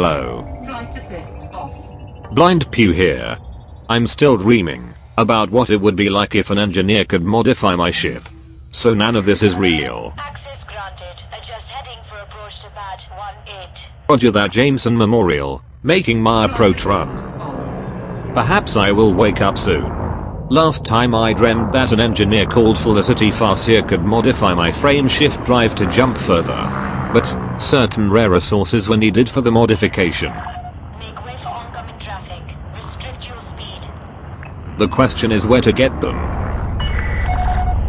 Hello. Flight assist off. Blind Pew here. I'm still dreaming about what it would be like if an engineer could modify my ship. So none of this is real. Access granted. Adjust heading for approach to pad 18. Roger that, Jameson Memorial. Making my approach run. Perhaps I will wake up soon. Last time I dreamt that an engineer called Felicity Farseer could modify my frame shift drive to jump further. But certain rare resources were needed for the modification. Make way for oncoming traffic. Restrict your speed. The question is where to get them.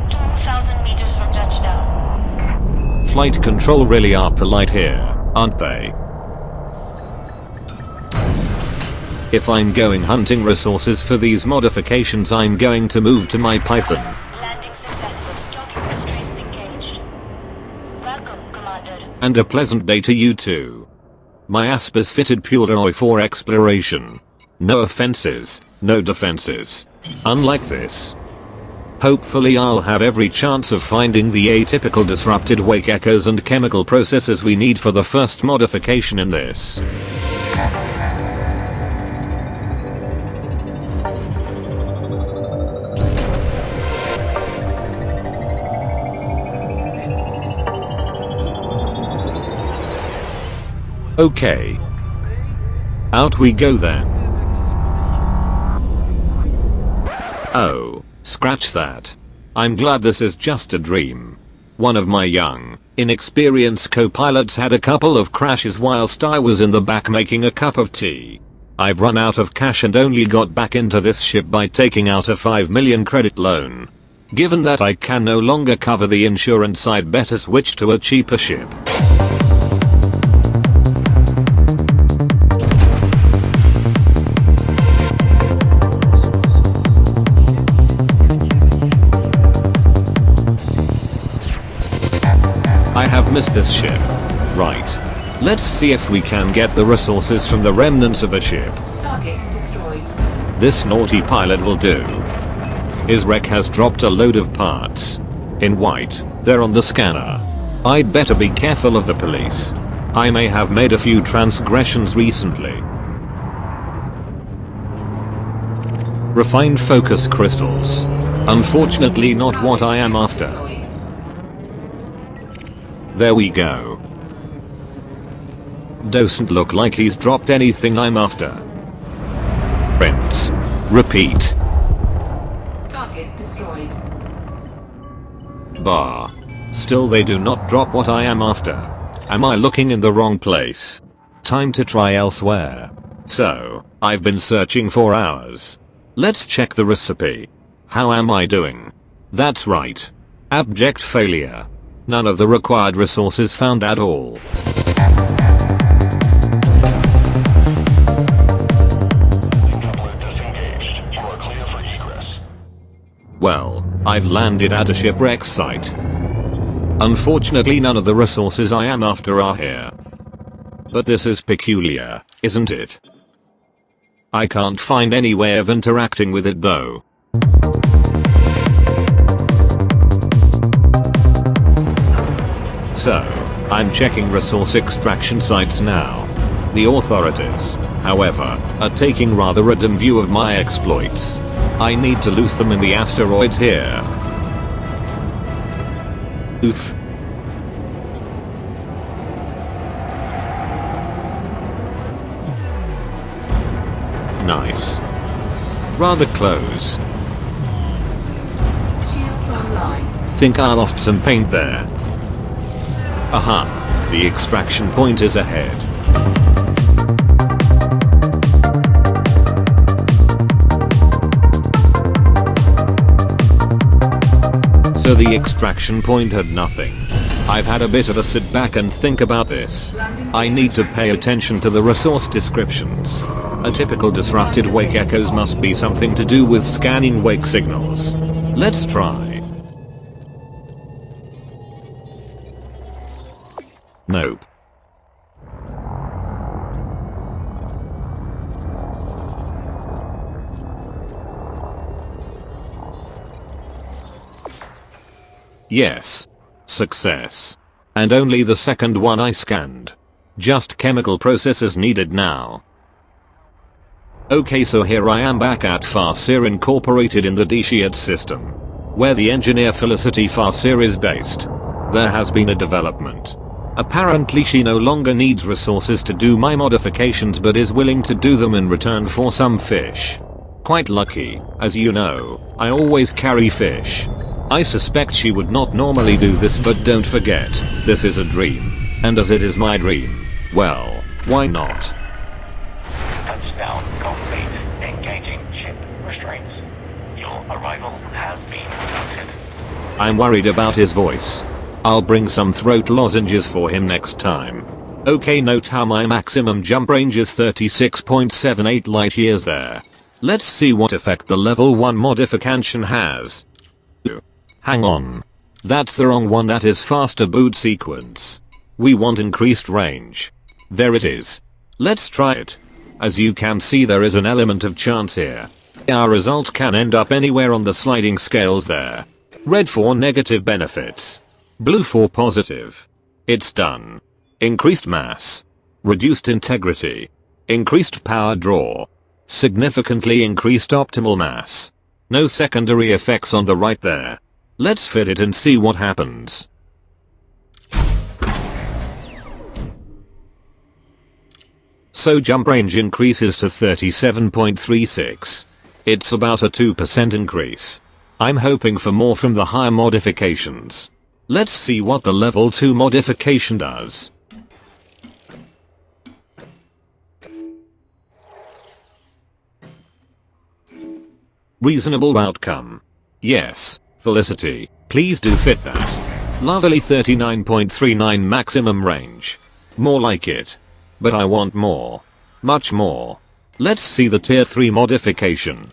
2,000 meters from touchdown. Flight control really are polite here, aren't they? If I'm going hunting resources for these modifications, I'm going to move to my Python. Landing successful. Docking restraints engaged. Welcome, Commander. And a pleasant day to you too. My ASP is fitted purely for exploration. No offenses, no defenses. Unlike this. Hopefully I'll have every chance of finding the atypical disrupted wake echoes and chemical processes we need for the first modification in this. Okay. Out we go then. Oh, scratch that. I'm glad this is just a dream. One of my young, inexperienced co-pilots had a couple of crashes whilst I was in the back making a cup of tea. I've run out of cash and only got back into this ship by taking out a 5 million credit loan. Given that I can no longer cover the insurance, I'd better switch to a cheaper ship. I have missed this ship. Right. Let's see if we can get the resources from the remnants of a ship. Target destroyed. This naughty pilot will do. His wreck has dropped a load of parts. In white, they're on the scanner. I'd better be careful of the police. I may have made a few transgressions recently. Refined focus crystals. Unfortunately not what I am after. There we go. Doesn't look like he's dropped anything I'm after. Prints. Repeat. Target destroyed. Bar. Still they do not drop what I am after. Am I looking in the wrong place? Time to try elsewhere. So, I've been searching for hours. Let's check the recipe. How am I doing? That's right. Abject failure. None of the required resources found at all. Well, I've landed at a shipwreck site. Unfortunately none of the resources I am after are here. But this is peculiar, isn't it? I can't find any way of interacting with it though. So, I'm checking resource extraction sites now. The authorities, however, are taking rather a dim view of my exploits. I need to loose them in the asteroids here. Oof. Nice. Rather close. Shields online. Think I lost some paint there. Aha, the extraction point is ahead. So the extraction point had nothing. I've had a bit of a sit back and think about this. I need to pay attention to the resource descriptions. A typical disrupted wake echoes must be something to do with scanning wake signals. Let's try. Nope. Yes. Success. And only the second one I scanned. Just chemical processes needed now. Okay, so here I am back at Farseer Incorporated in the Deshiat system, where the engineer Felicity Farseer is based. There has been a development. Apparently she no longer needs resources to do my modifications but is willing to do them in return for some fish. Quite lucky, as you know, I always carry fish. I suspect she would not normally do this, but don't forget, this is a dream. And as it is my dream, well, why not? Touchdown complete. Engaging ship restraints. Your arrival has been noted. I'm worried about his voice. I'll bring some throat lozenges for him next time. Okay, note how my maximum jump range is 36.78 light years there. Let's see what effect the level 1 modification has. Hang on. That's the wrong one, that is faster boot sequence. We want increased range. There it is. Let's try it. As you can see, there is an element of chance here. Our result can end up anywhere on the sliding scales there. Red for negative benefits. Blue for positive. It's done. Increased mass. Reduced integrity. Increased power draw. Significantly increased optimal mass. No secondary effects on the right there. Let's fit it and see what happens. So jump range increases to 37.36. It's about a 2% increase. I'm hoping for more from the higher modifications. Let's see what the level 2 modification does. Reasonable outcome. Yes, Felicity, please do fit that. Lovely 39.39 maximum range. More like it. But I want more. Much more. Let's see the tier 3 modification.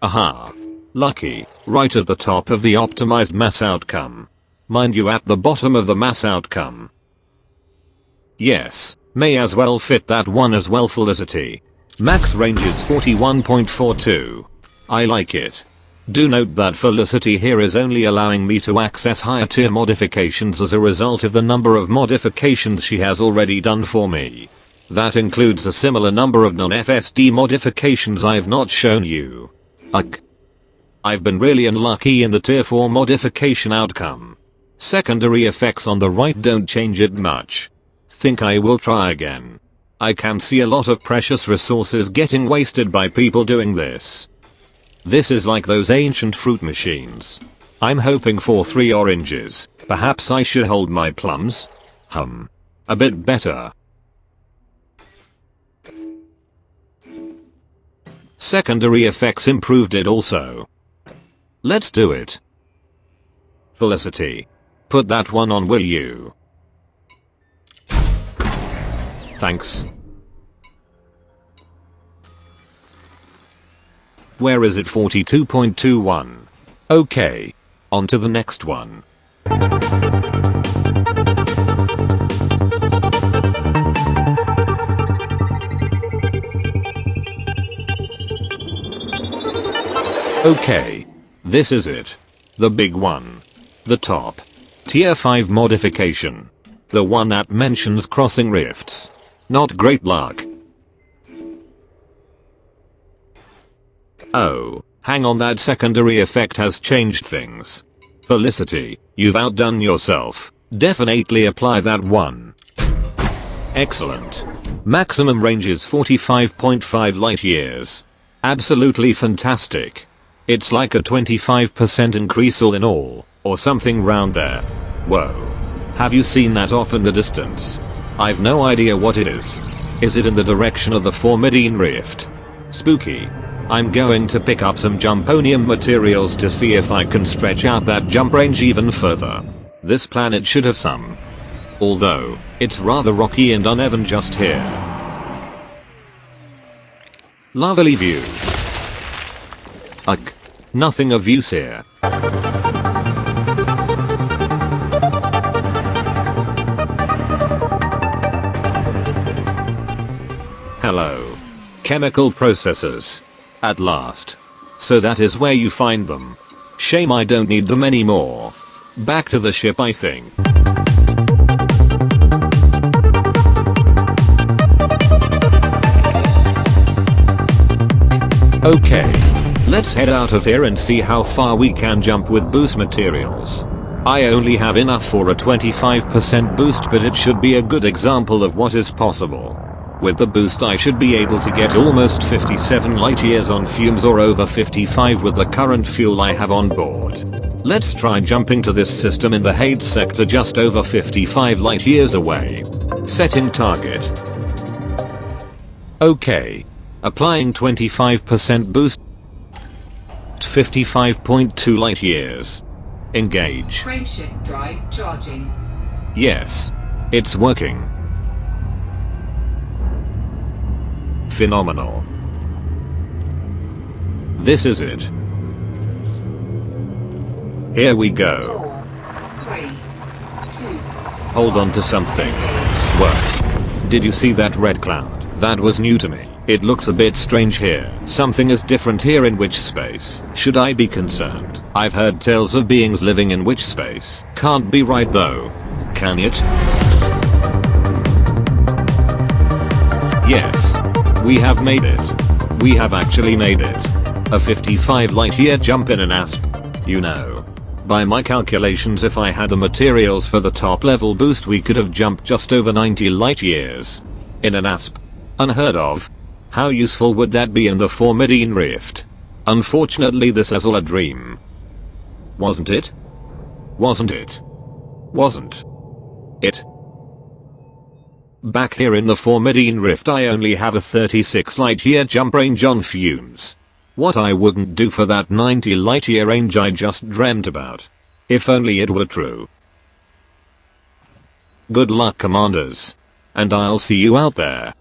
Aha. Lucky, right at the top of the optimized mass outcome. Mind you, at the bottom of the mass outcome. Yes, may as well fit that one as well, Felicity. Max range is 41.42. I like it. Do note that Felicity here is only allowing me to access higher tier modifications as a result of the number of modifications she has already done for me. That includes a similar number of non-FSD modifications I've not shown you. I've been really unlucky in the tier 4 modification outcome. Secondary effects on the right don't change it much. Think I will try again. I can see a lot of precious resources getting wasted by people doing this. This is like those ancient fruit machines. I'm hoping for 3 oranges. Perhaps I should hold my plums? A bit better. Secondary effects improved it also. Let's do it. Felicity. Put that one on, will you? Thanks. Where is it? 42.21. Okay. On to the next one. Okay. This is it. The big one. The top. Tier 5 modification. The one that mentions crossing rifts. Not great luck. Oh, hang on, that secondary effect has changed things. Felicity, you've outdone yourself. Definitely apply that one. Excellent. Maximum range is 45.5 light years. Absolutely fantastic. It's like a 25% increase all in all, or something round there. Whoa. Have you seen that off in the distance? I've no idea what it is. Is it in the direction of the Formidine Rift? Spooky. I'm going to pick up some Jumponium materials to see if I can stretch out that jump range even further. This planet should have some. Although, it's rather rocky and uneven just here. Lovely view. Nothing of use here. Hello. Chemical processors. At last. So that is where you find them. Shame I don't need them anymore. Back to the ship, I think. Okay. Let's head out of here and see how far we can jump with boost materials. I only have enough for a 25% boost, but it should be a good example of what is possible. With the boost I should be able to get almost 57 light years on fumes, or over 55 with the current fuel I have on board. Let's try jumping to this system in the Hades sector, just over 55 light years away. Setting target. Okay. Applying 25% boost. 55.2 light years. Engage. Frameshift drive charging. Yes. It's working. Phenomenal. This is it. Here we go. 4, 3, 2. Hold on to something. What? Did you see that red cloud? That was new to me. It looks a bit strange here. Something is different here. In which space? Should I be concerned? I've heard tales of beings living in which space. Can't be right though. Can it? Yes. We have made it. We have actually made it. A 55 light year jump in an ASP. You know. By my calculations, if I had the materials for the top level boost, we could have jumped just over 90 light years. In an ASP. Unheard of. How useful would that be in the Formidine Rift? Unfortunately, this is all a dream. Wasn't it? Wasn't it? Wasn't it? Back here in the Formidine Rift, I only have a 36 light year jump range on fumes. What I wouldn't do for that 90 light year range I just dreamt about. If only it were true. Good luck, commanders. And I'll see you out there.